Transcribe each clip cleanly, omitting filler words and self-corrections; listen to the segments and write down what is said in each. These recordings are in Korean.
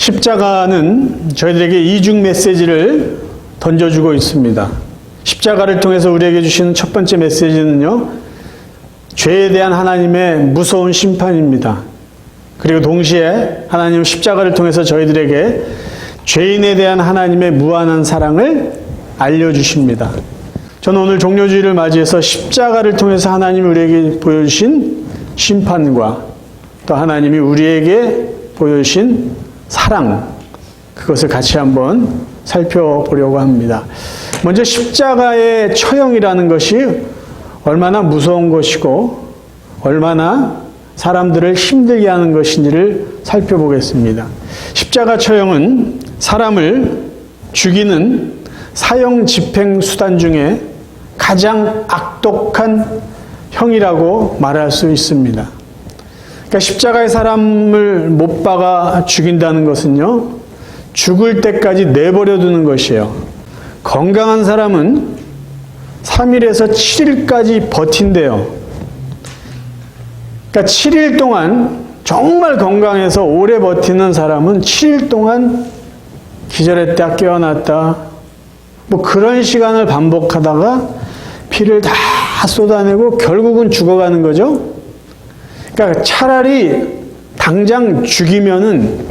십자가는 저희들에게 이중 메시지를 던져주고 있습니다. 십자가를 통해서 우리에게 주시는 첫 번째 메시지는요, 죄에 대한 하나님의 무서운 심판입니다. 그리고 동시에 하나님은 십자가를 통해서 저희들에게 죄인에 대한 하나님의 무한한 사랑을 알려주십니다. 저는 오늘 종료주의를 맞이해서 십자가를 통해서 하나님이 우리에게 보여주신 심판과 또 하나님이 우리에게 보여주신 사랑, 그것을 같이 한번 살펴보려고 합니다. 먼저 십자가의 처형이라는 것이 얼마나 무서운 것이고 얼마나 사람들을 힘들게 하는 것인지를 살펴보겠습니다. 십자가 처형은 사람을 죽이는 사형 집행 수단 중에 가장 악독한 형이라고 말할 수 있습니다. 그러니까 십자가에 사람을 못 박아 죽인다는 것은요, 죽을 때까지 내버려 두는 것이에요. 건강한 사람은 3일에서 7일까지 버틴대요. 그러니까 7일 동안 정말 건강해서 오래 버티는 사람은 7일 동안 기절했다 깨어났다 뭐 그런 시간을 반복하다가 피를 다 쏟아내고 결국은 죽어가는 거죠. 그러니까 차라리 당장 죽이면은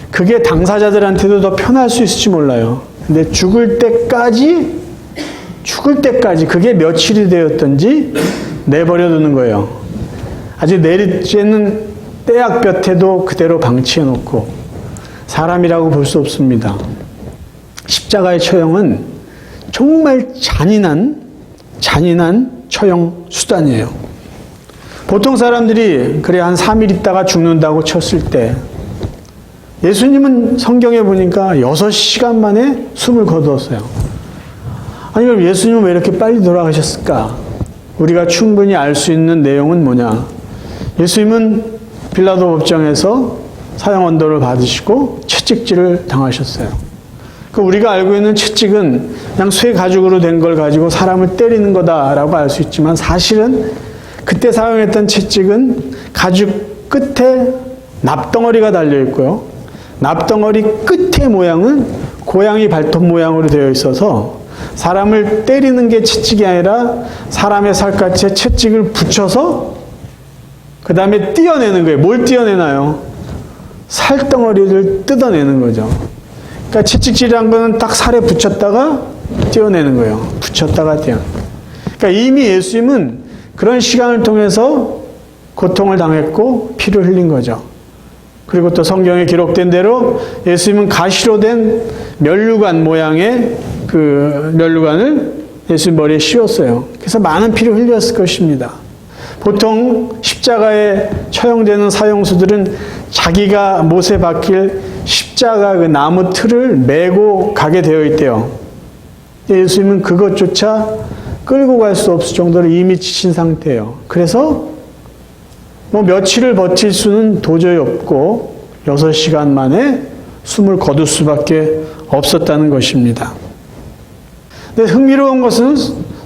그게 당사자들한테도 더 편할 수 있을지 몰라요. 근데 죽을 때까지 그게 며칠이 되었든지 내버려 두는 거예요. 아직 내리쬐는 떼약볕에도 그대로 방치해 놓고 사람이라고 볼 수 없습니다. 십자가의 처형은 정말 잔인한 처형 수단이에요. 보통 사람들이 그래 한 3일 있다가 죽는다고 쳤을 때 예수님은 성경에 보니까 6시간 만에 숨을 거두었어요. 아니 그럼 예수님은 왜 이렇게 빨리 돌아가셨을까? 우리가 충분히 알 수 있는 내용은 뭐냐? 예수님은 빌라도 법정에서 사형 언도를 받으시고 채찍질을 당하셨어요. 우리가 알고 있는 채찍은 그냥 쇠 가죽으로 된 걸 가지고 사람을 때리는 거다라고 알 수 있지만 사실은 그때 사용했던 채찍은 가죽 끝에 납덩어리가 달려 있고요. 납덩어리 끝의 모양은 고양이 발톱 모양으로 되어 있어서 사람을 때리는 게 채찍이 아니라 사람의 살갗에 채찍을 붙여서 그 다음에 떼어내는 거예요. 뭘 떼어내나요? 살덩어리를 뜯어내는 거죠. 그러니까 채찍질이란 거는 딱 살에 붙였다가 떼어내는 거예요. 붙였다가 떼어내는 거예요. 그러니까 이미 예수님은 그런 시간을 통해서 고통을 당했고 피를 흘린 거죠. 그리고 또 성경에 기록된 대로 예수님은 가시로 된 면류관 모양의 그 면류관을 예수님 머리에 씌웠어요. 그래서 많은 피를 흘렸을 것입니다. 보통 십자가에 처형되는 사형수들은 자기가 못에 박힐 십자가 그 나무 틀을 메고 가게 되어 있대요. 예수님은 그것조차 끌고 갈 수 없을 정도로 이미 지친 상태예요. 그래서 뭐 며칠을 버틸 수는 도저히 없고 6시간 만에 숨을 거둘 수밖에 없었다는 것입니다. 근데 흥미로운 것은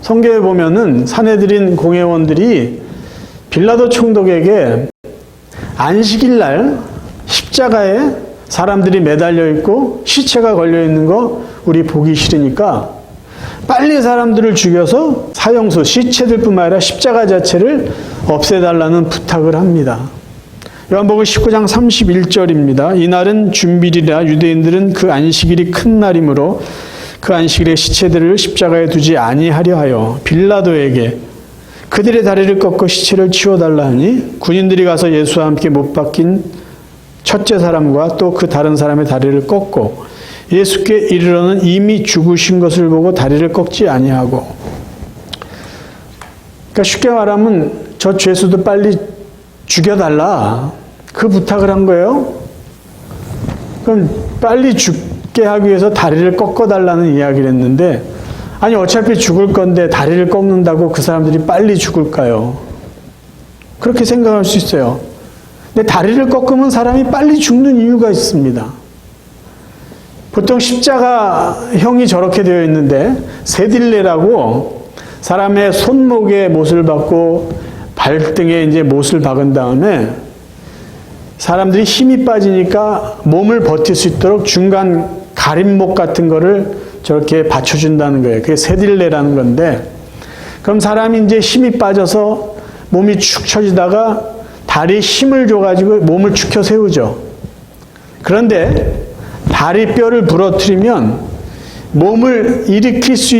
성경에 보면은 산헤드린 공회원들이 빌라도 총독에게 안식일 날 십자가에 사람들이 매달려 있고 시체가 걸려 있는 거 우리 보기 싫으니까 빨리 사람들을 죽여서 사형수, 시체들뿐만 아니라 십자가 자체를 없애달라는 부탁을 합니다. 요한복음 19장 31절입니다. 이날은 준비일이라 유대인들은 그 안식일이 큰 날이므로 그 안식일에 시체들을 십자가에 두지 아니하려 하여 빌라도에게 그들의 다리를 꺾어 시체를 치워달라 하니 군인들이 가서 예수와 함께 못 박힌 첫째 사람과 또 그 다른 사람의 다리를 꺾고 예수께 이르러는 이미 죽으신 것을 보고 다리를 꺾지 아니하고, 그러니까 쉽게 말하면 저 죄수도 빨리 죽여달라 그 부탁을 한 거예요. 그럼 빨리 죽게 하기 위해서 다리를 꺾어달라는 이야기를 했는데, 아니 어차피 죽을 건데 다리를 꺾는다고 그 사람들이 빨리 죽을까요? 그렇게 생각할 수 있어요. 근데 다리를 꺾으면 사람이 빨리 죽는 이유가 있습니다. 보통 십자가형이 저렇게 되어 있는데 세딜레라고 사람의 손목에 못을 박고 발등에 이제 못을 박은 다음에 사람들이 힘이 빠지니까 몸을 버틸 수 있도록 중간 가림목 같은 거를 저렇게 받쳐준다는 거예요. 그게 세딜레라는 건데, 그럼 사람이 이제 힘이 빠져서 몸이 축 처지다가 다리에 힘을 줘가지고 몸을 축혀 세우죠. 그런데 다리뼈를 부러뜨리면 몸을 일으킬 수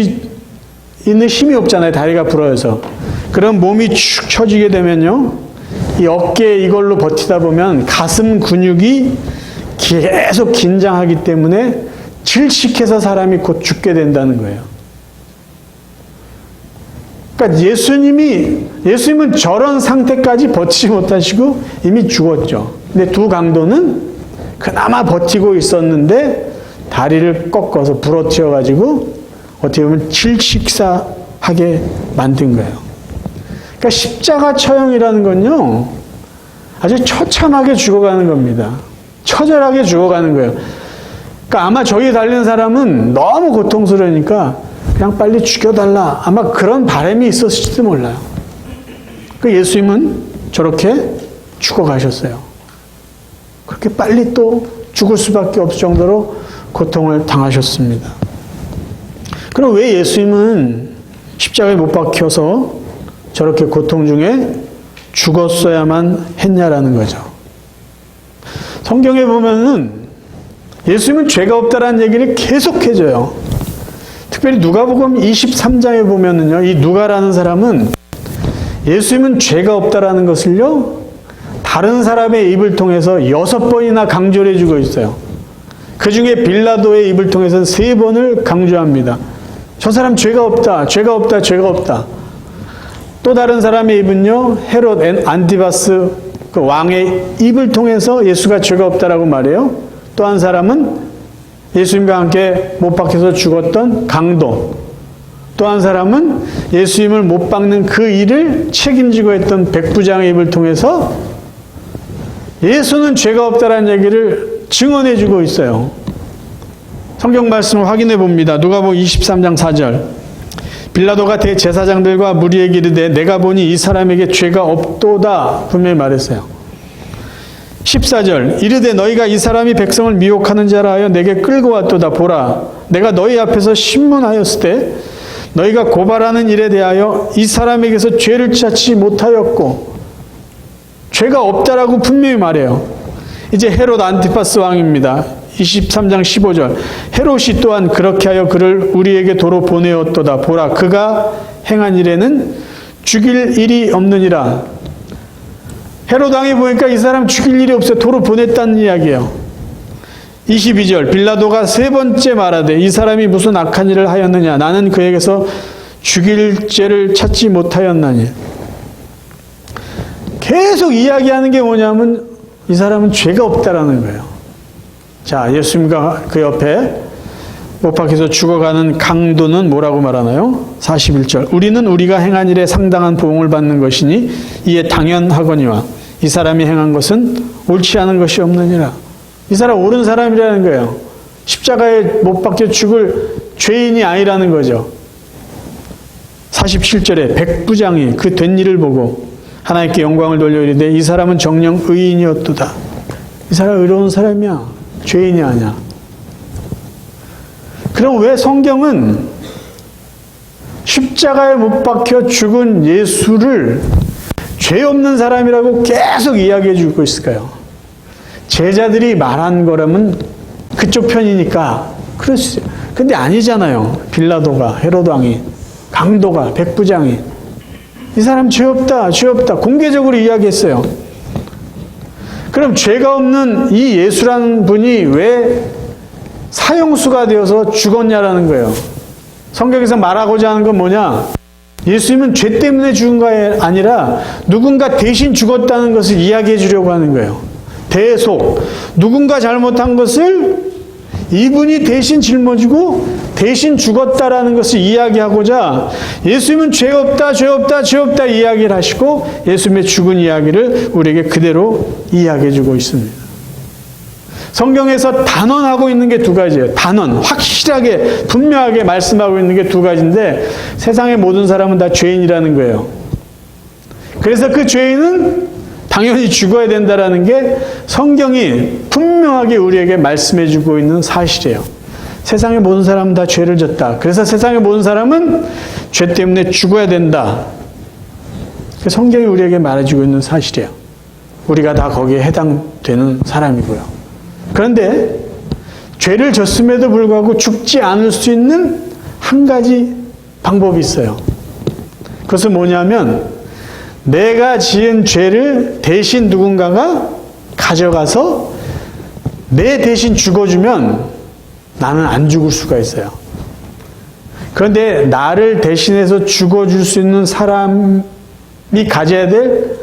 있는 힘이 없잖아요. 다리가 부러져서. 그럼 몸이 축 처지게 되면요, 이 어깨 이걸로 버티다 보면 가슴 근육이 계속 긴장하기 때문에 질식해서 사람이 곧 죽게 된다는 거예요. 그러니까 예수님은 저런 상태까지 버티지 못하시고 이미 죽었죠. 근데 두 강도는 그나마 버티고 있었는데 다리를 꺾어서 부러뜨려 가지고 어떻게 보면 질식사하게 만든 거예요. 그러니까 십자가 처형이라는 건요, 아주 처참하게 죽어가는 겁니다. 처절하게 죽어가는 거예요. 그러니까 아마 저기 달린 사람은 너무 고통스러우니까 그냥 빨리 죽여달라, 아마 그런 바람이 있었을지도 몰라요. 그 예수님은 저렇게 죽어가셨어요. 그렇게 빨리 또 죽을 수밖에 없을 정도로 고통을 당하셨습니다. 그럼 왜 예수님은 십자가에 못 박혀서 저렇게 고통 중에 죽었어야만 했냐라는 거죠. 성경에 보면은 예수님은 죄가 없다라는 얘기를 계속 해줘요. 특별히 누가복음 23장에 보면은요, 이 누가라는 사람은 예수님은 죄가 없다라는 것을요, 다른 사람의 입을 통해서 6번이나 강조를 해주고 있어요. 그 중에 빌라도의 입을 통해서 3번을 강조합니다. 저 사람 죄가 없다, 죄가 없다, 죄가 없다. 또 다른 사람의 입은요, 헤롯 안티바스 그 왕의 입을 통해서 예수가 죄가 없다라고 말해요. 또 한 사람은 예수님과 함께 못 박혀서 죽었던 강도, 또 한 사람은 예수님을 못 박는 그 일을 책임지고 했던 백부장의 입을 통해서 예수는 죄가 없다라는 얘기를 증언해 주고 있어요. 성경 말씀을 확인해 봅니다. 누가복음 23장 4절. 빌라도가 대제사장들과 무리에게 이르되 내가 보니 이 사람에게 죄가 없도다 분명히 말했어요. 14절. 이르되 너희가 이 사람이 백성을 미혹하는 자라 하여 내게 끌고 왔도다. 보라, 내가 너희 앞에서 신문하였을 때 너희가 고발하는 일에 대하여 이 사람에게서 죄를 찾지 못하였고, 죄가 없다라고 분명히 말해요. 이제 헤롯 안티파스 왕입니다. 23장 15절. 헤롯이 또한 그렇게 하여 그를 우리에게 도로 보내었도다. 보라, 그가 행한 일에는 죽일 일이 없느니라. 헤롯 왕이 보니까 이 사람 죽일 일이 없어요. 도로 보냈다는 이야기예요. 22절. 빌라도가 3번째 말하되 이 사람이 무슨 악한 일을 하였느냐, 나는 그에게서 죽일 죄를 찾지 못하였나니. 계속 이야기하는 게 뭐냐면 이 사람은 죄가 없다라는 거예요. 자, 예수님과 그 옆에 못 박혀서 죽어가는 강도는 뭐라고 말하나요? 41절. 우리는 우리가 행한 일에 상당한 보응을 받는 것이니 이에 당연하거니와 이 사람이 행한 것은 옳지 않은 것이 없느니라. 이 사람 옳은 사람이라는 거예요. 십자가에 못 박혀 죽을 죄인이 아니라는 거죠. 47절에 백부장이 그 된 일을 보고 하나님께 영광을 돌려 이르되 이 사람은 정녕 의인이었도다. 이 사람 의로운 사람이야. 죄인이 아니야. 그럼 왜 성경은 십자가에 못 박혀 죽은 예수를 죄 없는 사람이라고 계속 이야기해 주고 있을까요? 제자들이 말한 거라면 그쪽 편이니까 그럴 수 있어요. 근데 아니잖아요. 빌라도가, 헤롯 왕이, 강도가, 백부장이 이 사람 죄 없다, 죄 없다 공개적으로 이야기했어요. 그럼 죄가 없는 이 예수라는 분이 왜 사형수가 되어서 죽었냐라는 거예요. 성경에서 말하고자 하는 건 뭐냐? 예수님은 죄 때문에 죽은 게 아니라 누군가 대신 죽었다는 것을 이야기해 주려고 하는 거예요. 대속. 누군가 잘못한 것을 이분이 대신 짊어지고 대신 죽었다라는 것을 이야기하고자 예수님은 죄 없다, 죄 없다, 죄 없다 이야기를 하시고 예수님의 죽은 이야기를 우리에게 그대로 이야기해 주고 있습니다. 성경에서 단언하고 있는 게 2가지예요. 단언, 확실하게 분명하게 말씀하고 있는 게 2가지인데 세상의 모든 사람은 다 죄인이라는 거예요. 그래서 그 죄인은 당연히 죽어야 된다라는 게 성경이 분명하게 우리에게 말씀해 주고 있는 사실이에요. 세상의 모든 사람은 다 죄를 졌다. 그래서 세상의 모든 사람은 죄 때문에 죽어야 된다. 성경이 우리에게 말해주고 있는 사실이에요. 우리가 다 거기에 해당되는 사람이고요. 그런데 죄를 졌음에도 불구하고 죽지 않을 수 있는 한 가지 방법이 있어요. 그것은 뭐냐면 내가 지은 죄를 대신 누군가가 가져가서 내 대신 죽어주면 나는 안 죽을 수가 있어요. 그런데 나를 대신해서 죽어줄 수 있는 사람이 가져야 될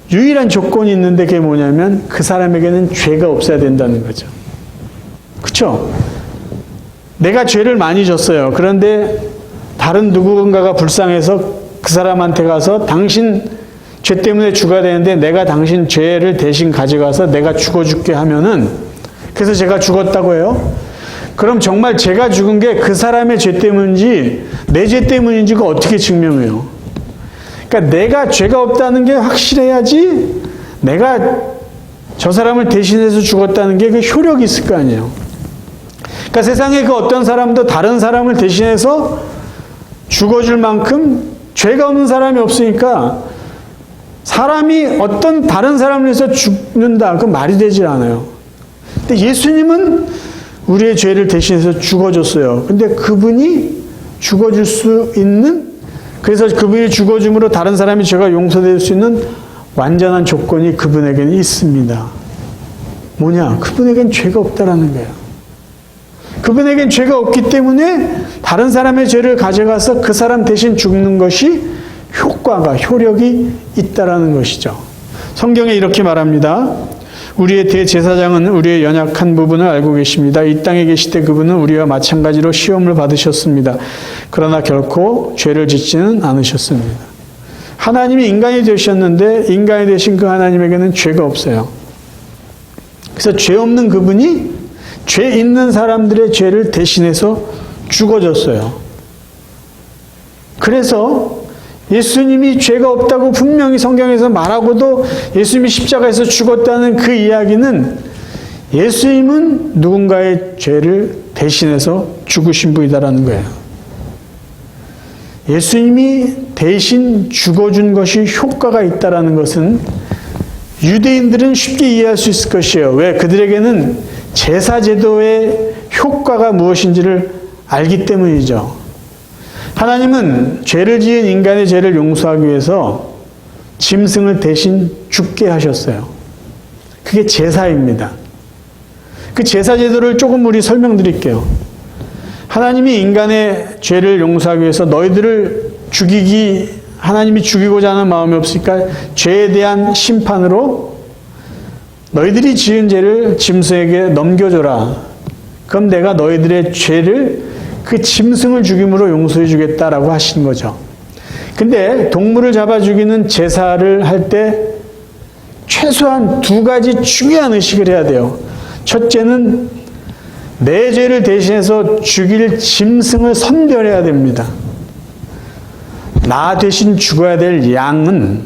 유일한 조건이 있는데 그게 뭐냐면 그 사람에게는 죄가 없어야 된다는 거죠. 그렇죠? 내가 죄를 많이 졌어요. 그런데 다른 누군가가 불쌍해서 그 사람한테 가서 당신 죄 때문에 죽어야 되는데 내가 당신 죄를 대신 가져가서 내가 죽어줄게 하면은 그래서 제가 죽었다고 해요. 그럼 정말 제가 죽은 게 그 사람의 죄 때문인지 내 죄 때문인지가 어떻게 증명해요? 그러니까 내가 죄가 없다는 게 확실해야지 내가 저 사람을 대신해서 죽었다는 게 그 효력이 있을 거 아니에요. 그러니까 세상에 그 어떤 사람도 다른 사람을 대신해서 죽어줄 만큼 죄가 없는 사람이 없으니까 사람이 어떤 다른 사람을 위해서 죽는다. 그건 말이 되질 않아요. 근데 예수님은 우리의 죄를 대신해서 죽어줬어요. 근데 그분이 죽어줄 수 있는, 그래서 그분이 죽어줌으로 다른 사람이 죄가 용서될 수 있는 완전한 조건이 그분에게는 있습니다. 뭐냐? 그분에겐 죄가 없다라는 거예요. 그분에겐 죄가 없기 때문에 다른 사람의 죄를 가져가서 그 사람 대신 죽는 것이 효력이 있다라는 것이죠. 성경에 이렇게 말합니다. 우리의 대제사장은 우리의 연약한 부분을 알고 계십니다. 이 땅에 계실 때 그분은 우리와 마찬가지로 시험을 받으셨습니다. 그러나 결코 죄를 짓지는 않으셨습니다. 하나님이 인간이 되셨는데 인간이 되신 그 하나님에게는 죄가 없어요. 그래서 죄 없는 그분이 죄 있는 사람들의 죄를 대신해서 죽어줬어요. 그래서 예수님이 죄가 없다고 분명히 성경에서 말하고도 예수님이 십자가에서 죽었다는 그 이야기는 예수님은 누군가의 죄를 대신해서 죽으신 분이다라는 거예요. 예수님이 대신 죽어준 것이 효과가 있다라는 것은 유대인들은 쉽게 이해할 수 있을 것이에요. 왜? 그들에게는 제사제도의 효과가 무엇인지를 알기 때문이죠. 하나님은 죄를 지은 인간의 죄를 용서하기 위해서 짐승을 대신 죽게 하셨어요. 그게 제사입니다. 그 제사제도를 조금 우리 설명드릴게요. 하나님이 인간의 죄를 용서하기 위해서 너희들을 하나님이 죽이고자 하는 마음이 없으니까 죄에 대한 심판으로 너희들이 지은 죄를 짐승에게 넘겨줘라. 그럼 내가 너희들의 죄를 그 짐승을 죽임으로 용서해 주겠다라고 하신 거죠. 근데 동물을 잡아 죽이는 제사를 할 때 최소한 두 가지 중요한 의식을 해야 돼요. 첫째는 내 죄를 대신해서 죽일 짐승을 선별해야 됩니다. 나 대신 죽어야 될 양은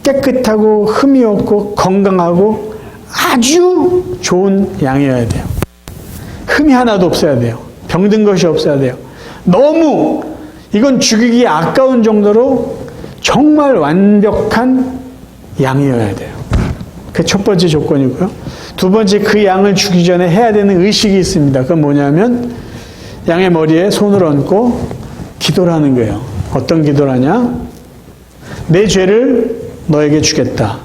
깨끗하고 흠이 없고 건강하고 아주 좋은 양이어야 돼요. 흠이 하나도 없어야 돼요. 병든 것이 없어야 돼요. 너무 이건 죽이기 아까운 정도로 정말 완벽한 양이어야 돼요. 그게 첫 번째 조건이고요. 두 번째, 그 양을 죽이기 전에 해야 되는 의식이 있습니다. 그건 뭐냐면 양의 머리에 손을 얹고 기도를 하는 거예요. 어떤 기도를 하냐? 내 죄를 너에게 주겠다.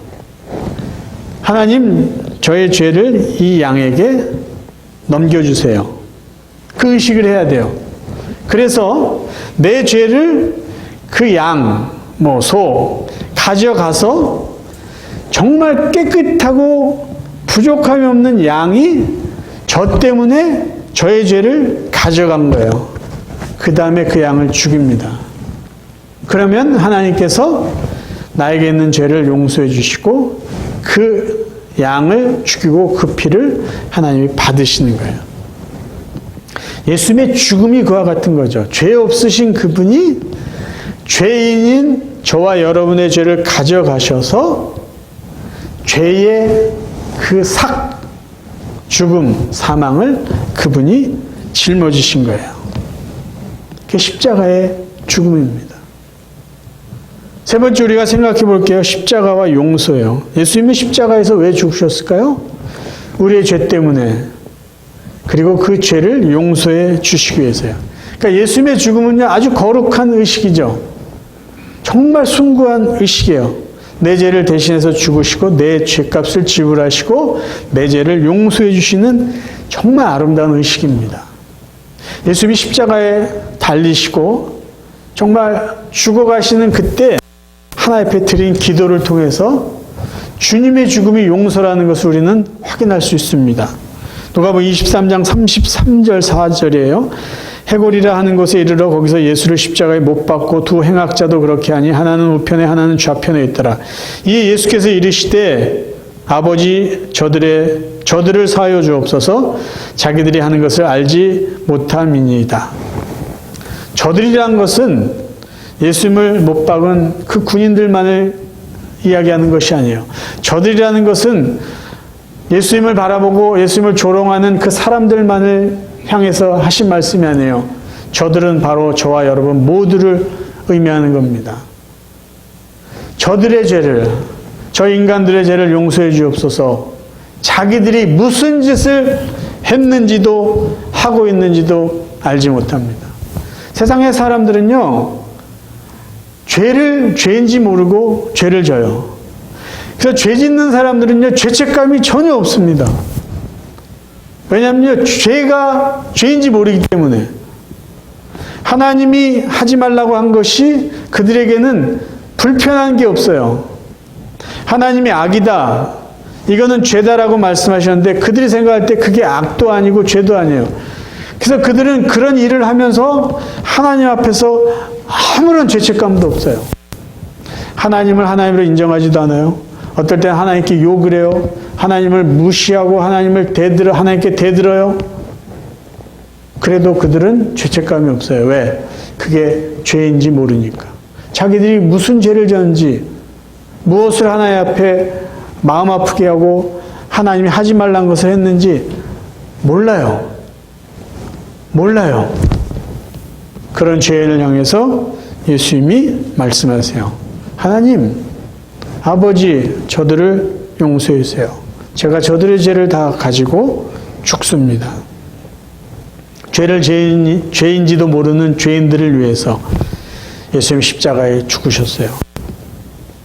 하나님, 저의 죄를 이 양에게 넘겨주세요. 그 의식을 해야 돼요. 그래서 내 죄를 그 양, 소, 가져가서 정말 깨끗하고 부족함이 없는 양이 저 때문에 저의 죄를 가져간 거예요. 그 다음에 그 양을 죽입니다. 그러면 하나님께서 나에게 있는 죄를 용서해 주시고 그 양을 죽이고 그 피를 하나님이 받으시는 거예요. 예수님의 죽음이 그와 같은 거죠. 죄 없으신 그분이 죄인인 저와 여러분의 죄를 가져가셔서 죄의 그 죽음, 사망을 그분이 짊어지신 거예요. 그게 십자가의 죽음입니다. 세 번째 우리가 생각해 볼게요. 십자가와 용서예요. 예수님은 십자가에서 왜 죽으셨을까요? 우리의 죄 때문에. 그리고 그 죄를 용서해 주시기 위해서요. 그러니까 예수님의 죽음은요, 아주 거룩한 의식이죠. 정말 숭고한 의식이에요. 내 죄를 대신해서 죽으시고 내 죄값을 지불하시고 내 죄를 용서해 주시는 정말 아름다운 의식입니다. 예수님이 십자가에 달리시고 정말 죽어가시는 그때 하나님 앞에 드린 기도를 통해서 주님의 죽음이 용서라는 것을 우리는 확인할 수 있습니다. 누가복음 23장 33절 4절이에요. 해골이라 하는 곳에 이르러 거기서 예수를 십자가에 못 박고 두 행악자도 그렇게 하니 하나는 우편에 하나는 좌편에 있더라. 이에 예수께서 이르시되 아버지 저들을 사하여 주옵소서 자기들이 하는 것을 알지 못함이니이다. 저들이란 것은 예수님을 못 박은 그 군인들만을 이야기하는 것이 아니에요. 저들이라는 것은 예수님을 바라보고 예수님을 조롱하는 그 사람들만을 향해서 하신 말씀이 아니에요. 저들은 바로 저와 여러분 모두를 의미하는 겁니다. 저들의 죄를, 저 인간들의 죄를 용서해 주옵소서. 자기들이 무슨 짓을 했는지도 하고 있는지도 알지 못합니다. 세상의 사람들은요, 죄인지 모르고 죄를 져요. 그래서 죄 짓는 사람들은요, 죄책감이 전혀 없습니다. 왜냐하면 죄가 죄인지 모르기 때문에. 하나님이 하지 말라고 한 것이 그들에게는 불편한 게 없어요. 하나님이 악이다, 이거는 죄다라고 말씀하셨는데 그들이 생각할 때 그게 악도 아니고 죄도 아니에요. 그래서 그들은 그런 일을 하면서 하나님 앞에서 아무런 죄책감도 없어요. 하나님을 하나님으로 인정하지도 않아요. 어떨 때 하나님께 욕을 해요. 하나님을 무시하고 하나님께 대들어요. 그래도 그들은 죄책감이 없어요. 왜? 그게 죄인지 모르니까. 자기들이 무슨 죄를 졌는지, 무엇을 하나님 앞에 마음 아프게 하고 하나님이 하지 말란 것을 했는지 몰라요. 그런 죄인을 향해서 예수님이 말씀하세요. 하나님, 아버지, 저들을 용서해 주세요. 제가 저들의 죄를 다 가지고 죽습니다. 죄를 죄인지도 모르는 죄인들을 위해서 예수님 십자가에 죽으셨어요.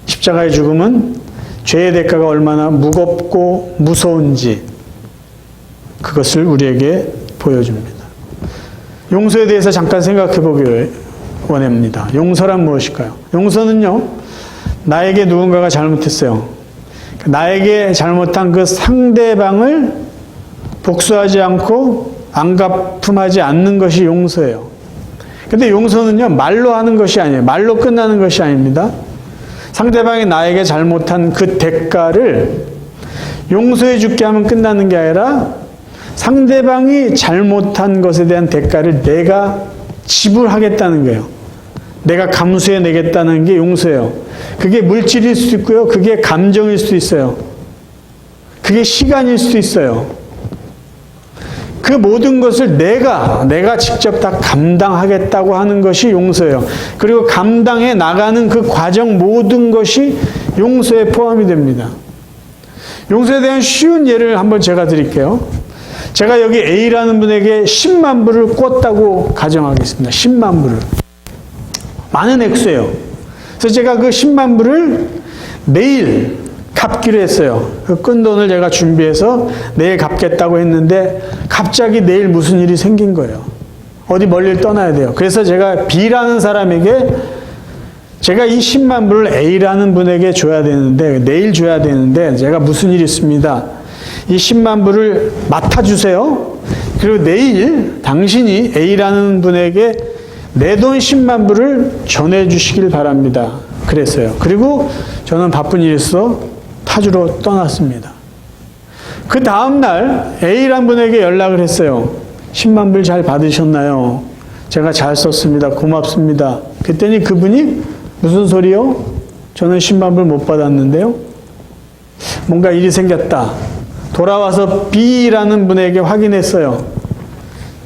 십자가의 죽음은 죄의 대가가 얼마나 무겁고 무서운지 그것을 우리에게 보여줍니다. 용서에 대해서 잠깐 생각해 보기 원합니다. 용서란 무엇일까요? 용서는요, 나에게 누군가가 잘못했어요. 나에게 잘못한 그 상대방을 복수하지 않고 안갚음하지 않는 것이 용서예요. 근데 용서는요, 말로 하는 것이 아니에요. 말로 끝나는 것이 아닙니다. 상대방이 나에게 잘못한 그 대가를 용서해 줄게 하면 끝나는 게 아니라 상대방이 잘못한 것에 대한 대가를 내가 지불하겠다는 거예요. 내가 감수해 내겠다는 게 용서예요. 그게 물질일 수도 있고요. 그게 감정일 수도 있어요. 그게 시간일 수도 있어요. 그 모든 것을 내가 직접 다 감당하겠다고 하는 것이 용서예요. 그리고 감당해 나가는 그 과정 모든 것이 용서에 포함이 됩니다. 용서에 대한 쉬운 예를 한번 제가 드릴게요. 제가 여기 A라는 분에게 10만 불을 꿨다고 가정하겠습니다. 10만 불을. 많은 액수예요. 그래서 제가 그 10만 불을 내일 갚기로 했어요. 그 끈 돈을 제가 준비해서 내일 갚겠다고 했는데 갑자기 내일 무슨 일이 생긴 거예요. 어디 멀리를 떠나야 돼요. 그래서 제가 B라는 사람에게 제가 이 10만 불을 A라는 분에게 줘야 되는데 내일 줘야 되는데 제가 무슨 일이 있습니다. 이 10만 불을 맡아주세요. 그리고 내일 당신이 A라는 분에게 내 돈 10만 불을 전해주시길 바랍니다. 그랬어요. 그리고 저는 바쁜 일이 있어 타주로 떠났습니다. 그 다음날 A라는 분에게 연락을 했어요. 10만 불 잘 받으셨나요? 제가 잘 썼습니다. 고맙습니다. 그랬더니 그분이 무슨 소리요? 저는 10만 불 못 받았는데요. 뭔가 일이 생겼다. 돌아와서 B라는 분에게 확인했어요.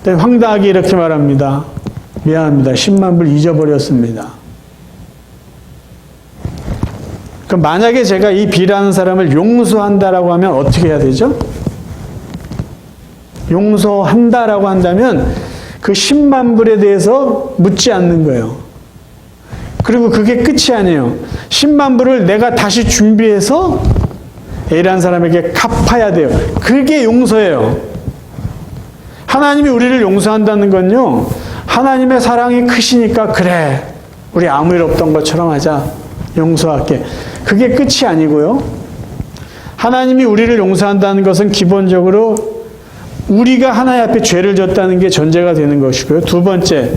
황당하게 이렇게 말합니다. 미안합니다. 10만 불 잊어버렸습니다. 그럼 만약에 제가 이 B라는 사람을 용서한다라고 하면 어떻게 해야 되죠? 용서한다라고 한다면 그 10만 불에 대해서 묻지 않는 거예요. 그리고 그게 끝이 아니에요. 10만 불을 내가 다시 준비해서 A라는 사람에게 갚아야 돼요. 그게 용서예요. 하나님이 우리를 용서한다는 건요, 하나님의 사랑이 크시니까 그래, 우리 아무 일 없던 것처럼 하자. 용서할게. 그게 끝이 아니고요. 하나님이 우리를 용서한다는 것은 기본적으로 우리가 하나님 앞에 죄를 졌다는 게 전제가 되는 것이고요. 두 번째,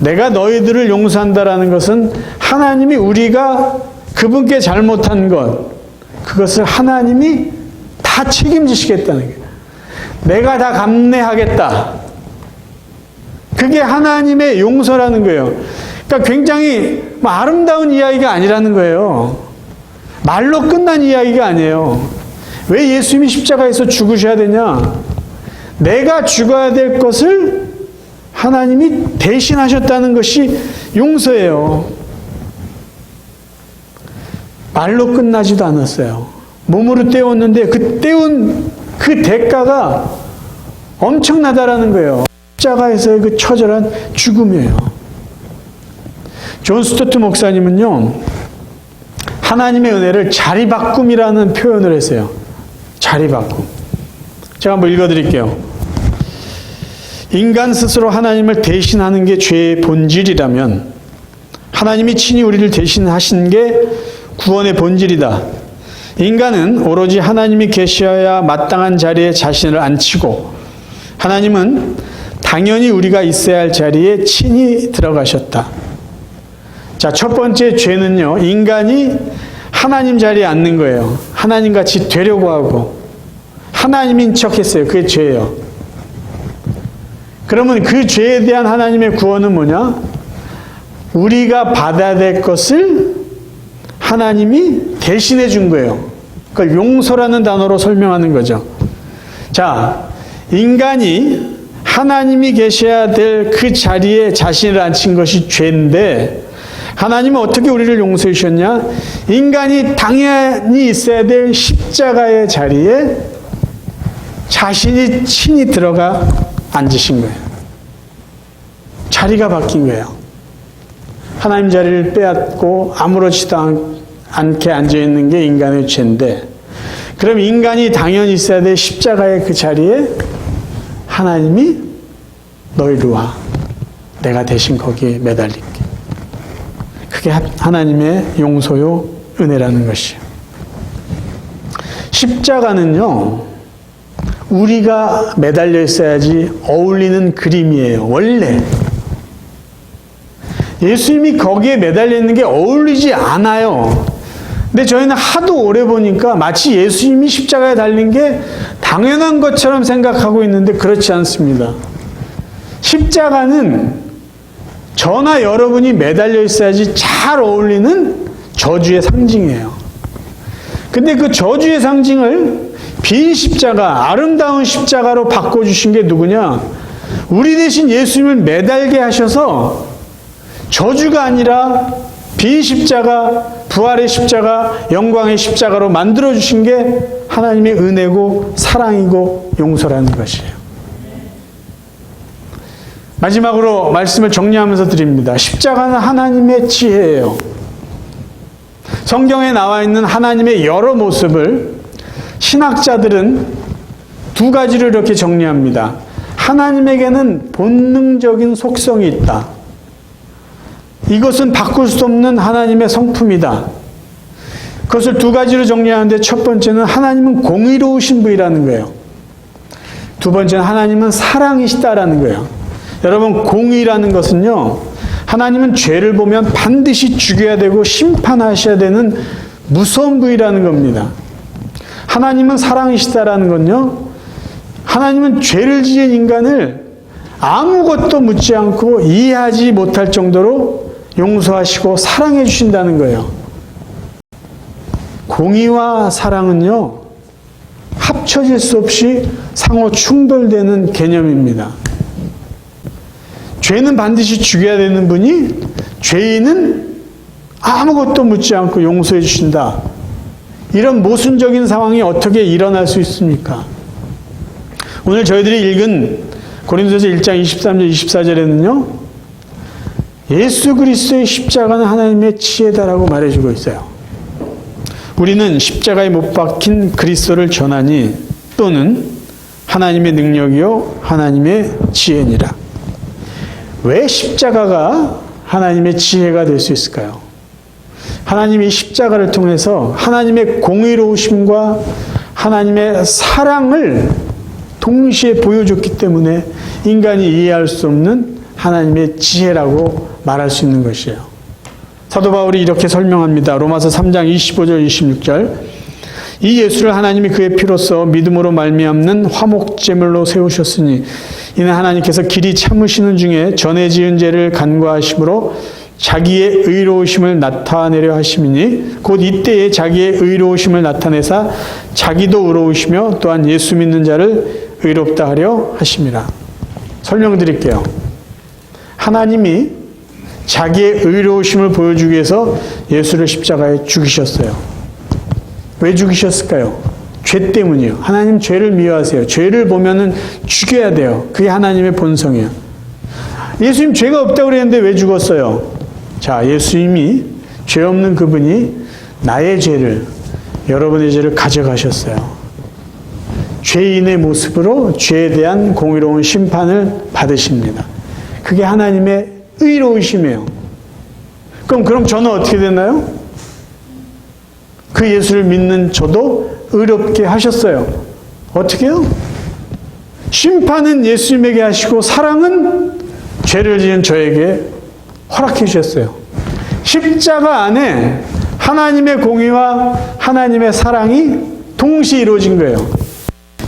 내가 너희들을 용서한다라는 것은 하나님이 우리가 그분께 잘못한 것, 그것을 하나님이 다 책임지시겠다는 거예요. 내가 다 감내하겠다. 그게 하나님의 용서라는 거예요. 그러니까 굉장히 아름다운 이야기가 아니라는 거예요. 말로 끝난 이야기가 아니에요. 왜 예수님이 십자가에서 죽으셔야 되냐? 내가 죽어야 될 것을 하나님이 대신하셨다는 것이 용서예요. 말로 끝나지도 않았어요. 몸으로 때웠는데 그 때운 그 대가가 엄청나다라는 거예요. 십자가에서의 그 처절한 죽음이에요. 존 스토트 목사님은요, 하나님의 은혜를 자리바꿈이라는 표현을 했어요. 자리바꿈. 제가 한번 읽어드릴게요. 인간 스스로 하나님을 대신하는 게 죄의 본질이라면 하나님이 친히 우리를 대신하신 게 구원의 본질이다. 인간은 오로지 하나님이 계셔야 마땅한 자리에 자신을 앉히고 하나님은 당연히 우리가 있어야 할 자리에 친히 들어가셨다. 자, 첫 번째 죄는요, 인간이 하나님 자리에 앉는 거예요. 하나님같이 되려고 하고 하나님인 척했어요. 그게 죄예요. 그러면 그 죄에 대한 하나님의 구원은 뭐냐? 우리가 받아야 될 것을 하나님이 대신해 준 거예요. 그걸 용서라는 단어로 설명하는 거죠. 자, 인간이 하나님이 계셔야 될 그 자리에 자신을 앉힌 것이 죄인데 하나님은 어떻게 우리를 용서해 주셨냐? 인간이 당연히 있어야 될 십자가의 자리에 자신이 친히 들어가 앉으신 거예요. 자리가 바뀐 거예요. 하나님 자리를 빼앗고 아무렇지도 않게 앉아있는 게 인간의 죄인데, 그럼 인간이 당연히 있어야 될 십자가의 그 자리에 하나님이 너 이리 와. 내가 대신 거기에 매달릴게. 그게 하나님의 용서요, 은혜라는 것이에요. 십자가는요, 우리가 매달려 있어야지 어울리는 그림이에요. 원래. 예수님이 거기에 매달려 있는 게 어울리지 않아요. 근데 저희는 하도 오래 보니까 마치 예수님이 십자가에 달린 게 당연한 것처럼 생각하고 있는데 그렇지 않습니다. 십자가는 저나 여러분이 매달려 있어야지 잘 어울리는 저주의 상징이에요. 근데 그 저주의 상징을 빈 십자가, 아름다운 십자가로 바꿔주신 게 누구냐? 우리 대신 예수님을 매달게 하셔서 저주가 아니라 빈 십자가, 부활의 십자가, 영광의 십자가로 만들어주신 게 하나님의 은혜고 사랑이고 용서라는 것이에요. 마지막으로 말씀을 정리하면서 드립니다. 십자가는 하나님의 지혜예요. 성경에 나와 있는 하나님의 여러 모습을 신학자들은 두 가지로 이렇게 정리합니다. 하나님에게는 본능적인 속성이 있다. 이것은 바꿀 수 없는 하나님의 성품이다. 그것을 두 가지로 정리하는데 첫 번째는 하나님은 공의로우신 분이라는 거예요. 두 번째는 하나님은 사랑이시다라는 거예요. 여러분, 공의라는 것은요, 하나님은 죄를 보면 반드시 죽여야 되고 심판하셔야 되는 무서운 분이라는 겁니다. 하나님은 사랑이시다라는 건요, 하나님은 죄를 지은 인간을 아무것도 묻지 않고 이해하지 못할 정도로 용서하시고 사랑해 주신다는 거예요. 공의와 사랑은요, 합쳐질 수 없이 상호 충돌되는 개념입니다. 죄는 반드시 죽여야 되는 분이 죄인은 아무것도 묻지 않고 용서해 주신다. 이런 모순적인 상황이 어떻게 일어날 수 있습니까? 오늘 저희들이 읽은 고린도서 1장 23절 24절에는요. 예수 그리스도의 십자가는 하나님의 지혜다라고 말해주고 있어요. 우리는 십자가에 못 박힌 그리스도를 전하니 또는 하나님의 능력이요 하나님의 지혜니라. 왜 십자가가 하나님의 지혜가 될 수 있을까요? 하나님이 십자가를 통해서 하나님의 공의로우심과 하나님의 사랑을 동시에 보여줬기 때문에 인간이 이해할 수 없는 하나님의 지혜라고 말할 수 있는 것이에요. 사도 바울이 이렇게 설명합니다. 로마서 3장 25절 26절. 이 예수를 하나님이 그의 피로써 믿음으로 말미암는 화목제물로 세우셨으니 이는 하나님께서 길이 참으시는 중에 전에 지은 죄를 간과하심으로 자기의 의로우심을 나타내려 하심이니 곧 이때에 자기의 의로우심을 나타내사 자기도 의로우시며 또한 예수 믿는 자를 의롭다 하려 하심이라. 설명드릴게요. 하나님이 자기의 의로우심을 보여주기 위해서 예수를 십자가에 죽이셨어요. 왜 죽이셨을까요? 죄 때문이에요. 하나님 죄를 미워하세요. 죄를 보면은 죽여야 돼요. 그게 하나님의 본성이에요. 예수님 죄가 없다고 그랬는데 왜 죽었어요? 자, 예수님이 죄 없는 그분이 나의 죄를, 여러분의 죄를 가져가셨어요. 죄인의 모습으로 죄에 대한 공의로운 심판을 받으십니다. 그게 하나님의 의로우심이에요. 그럼 저는 어떻게 되나요? 그 예수를 믿는 저도 의롭게 하셨어요. 어떻게요? 심판은 예수님에게 하시고 사랑은 죄를 지은 저에게 허락해 주셨어요. 십자가 안에 하나님의 공의와 하나님의 사랑이 동시에 이루어진 거예요.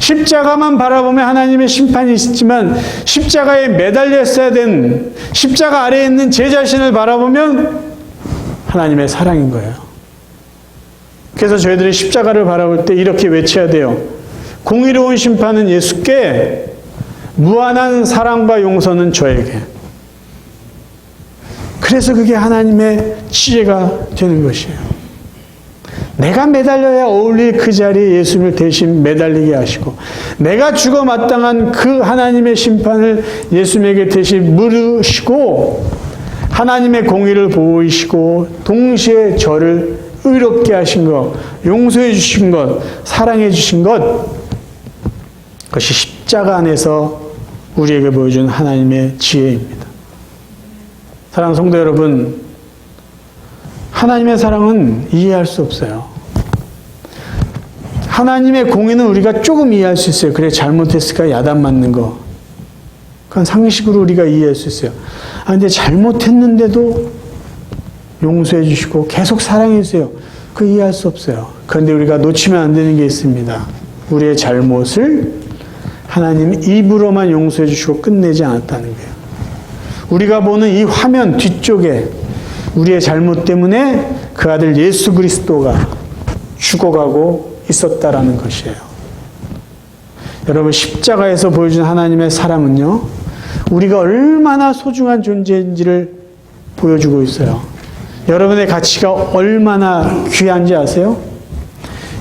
십자가만 바라보면 하나님의 심판이 있지만 십자가에 매달려 있어야 된 십자가 아래에 있는 제 자신을 바라보면 하나님의 사랑인 거예요. 그래서 저희들이 십자가를 바라볼 때 이렇게 외쳐야 돼요. 공의로운 심판은 예수께, 무한한 사랑과 용서는 저에게. 그래서 그게 하나님의 지혜가 되는 것이에요. 내가 매달려야 어울릴 그 자리에 예수님을 대신 매달리게 하시고 내가 죽어 마땅한 그 하나님의 심판을 예수님에게 대신 물으시고 하나님의 공의를 보이시고 동시에 저를 의롭게 하신 것, 용서해 주신 것, 사랑해 주신 것, 그것이 십자가 안에서 우리에게 보여준 하나님의 지혜입니다. 사랑하는 성도 여러분, 하나님의 사랑은 이해할 수 없어요. 하나님의 공의는 우리가 조금 이해할 수 있어요. 그래, 잘못했을까? 야단 맞는 거. 그건 상식으로 우리가 이해할 수 있어요. 근데 잘못했는데도 용서해 주시고 계속 사랑해 주세요. 그거 이해할 수 없어요. 그런데 우리가 놓치면 안 되는 게 있습니다. 우리의 잘못을 하나님 입으로만 용서해 주시고 끝내지 않았다는 거예요. 우리가 보는 이 화면 뒤쪽에 우리의 잘못 때문에 그 아들 예수 그리스도가 죽어가고 있었다라는 것이에요. 여러분, 십자가에서 보여준 하나님의 사랑은요, 우리가 얼마나 소중한 존재인지를 보여주고 있어요. 여러분의 가치가 얼마나 귀한지 아세요?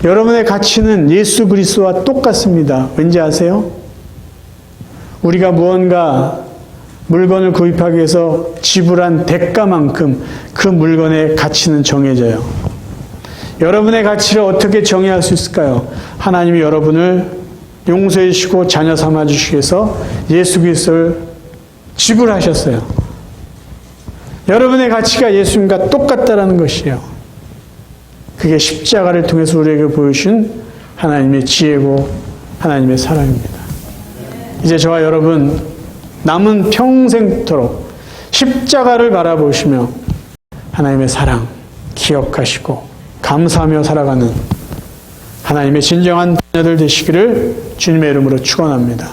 여러분의 가치는 예수 그리스도와 똑같습니다. 왠지 아세요? 우리가 무언가 물건을 구입하기 위해서 지불한 대가만큼 그 물건의 가치는 정해져요. 여러분의 가치를 어떻게 정의할 수 있을까요? 하나님이 여러분을 용서해 주시고 자녀 삼아 주시기 위해서 예수 그리스도를 지불하셨어요. 여러분의 가치가 예수님과 똑같다라는 것이에요. 그게 십자가를 통해서 우리에게 보여주신 하나님의 지혜고 하나님의 사랑입니다. 이제 저와 여러분, 남은 평생토록 십자가를 바라보시며 하나님의 사랑 기억하시고 감사하며 살아가는 하나님의 진정한 자녀들 되시기를 주님의 이름으로 축원합니다.